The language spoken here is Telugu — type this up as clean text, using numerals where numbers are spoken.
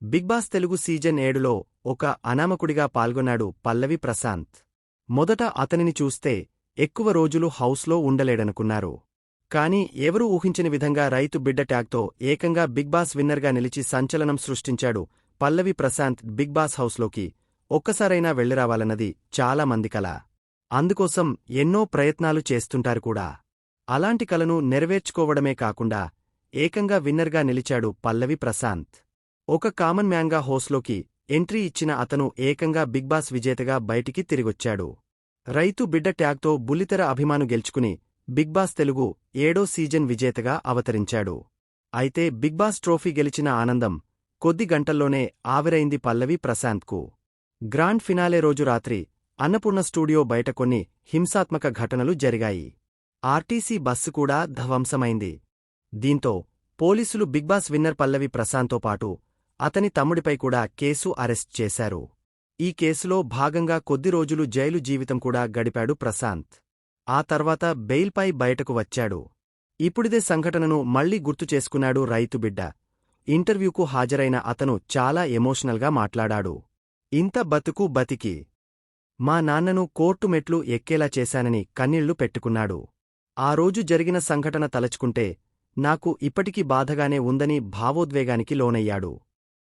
బిగ్ బాస్ తెలుగు సీజన్ 7లో ఒక అనామకుడిగా పాల్గొన్నాడు పల్లవి ప్రశాంత్. మొదట అతనిని చూస్తే ఎక్కువ రోజులు హౌస్లో ఉండలేడనుకున్నారు. కాని ఎవరూ ఊహించని విధంగా రైతు బిడ్డ ట్యాగ్తో ఏకంగా బిగ్ బాస్ విన్నర్గా నిలిచి సంచలనం సృష్టించాడు పల్లవి ప్రశాంత్. బిగ్ బాస్ హౌస్లోకి ఒక్కసారైనా వెళ్లిరావాలన్నది చాలా మంది కల. అందుకోసం ఎన్నో ప్రయత్నాలు చేస్తుంటారు కూడా. అలాంటి కలను నెరవేర్చుకోవడమే కాకుండా ఏకంగా విన్నర్గా నిలిచాడు పల్లవి ప్రశాంత్. ఒక కామన్ మ్యాన్గా హౌస్లోకి ఎంట్రీ ఇచ్చిన అతను ఏకంగా బిగ్ బాస్ విజేతగా బయటికి తిరిగొచ్చాడు. రైతు బిడ్డ ట్యాగ్తో బుల్లితెర అభిమాను గెలుచుకుని బిగ్ బాస్ తెలుగు 7వ సీజన్ విజేతగా అవతరించాడు. అయితే బిగ్ బాస్ ట్రోఫీ గెలిచిన ఆనందం కొద్ది గంటల్లోనే ఆవిరైంది పల్లవి ప్రశాంత్కు. గ్రాండ్ ఫినాలే రోజు రాత్రి అన్నపూర్ణ స్టూడియో బయట కొన్ని హింసాత్మక ఘటనలు జరిగాయి. ఆర్టీసీ బస్సు కూడా ధ్వంసమైంది. దీంతో పోలీసులు బిగ్ బాస్ విన్నర్ పల్లవి ప్రశాంత్తో పాటు అతని తమ్ముడిపై కూడా కేసు అరెస్ట్ చేశారు. ఈ కేసులో భాగంగా కొద్ది రోజులు జైలు జీవితం కూడా గడిపాడు ప్రశాంత్. ఆ తర్వాత బెయిల్పై బయటకు వచ్చాడు. ఇప్పుడిదే సంఘటనను మళ్లీ గుర్తు చేసుకున్నాడు రైతుబిడ్డ. ఇంటర్వ్యూకు హాజరైన అతను చాలా ఎమోషనల్గా మాట్లాడాడు. ఇంత బతుకు బతికి మా నాన్నను కోర్టు మెట్లు ఎక్కేలా చేశానని కన్నీళ్లు పెట్టుకున్నాడు. ఆ రోజు జరిగిన సంఘటన తలచుకుంటే నాకు ఇప్పటికీ బాధగానే ఉందని భావోద్వేగానికి లోనయ్యాడు.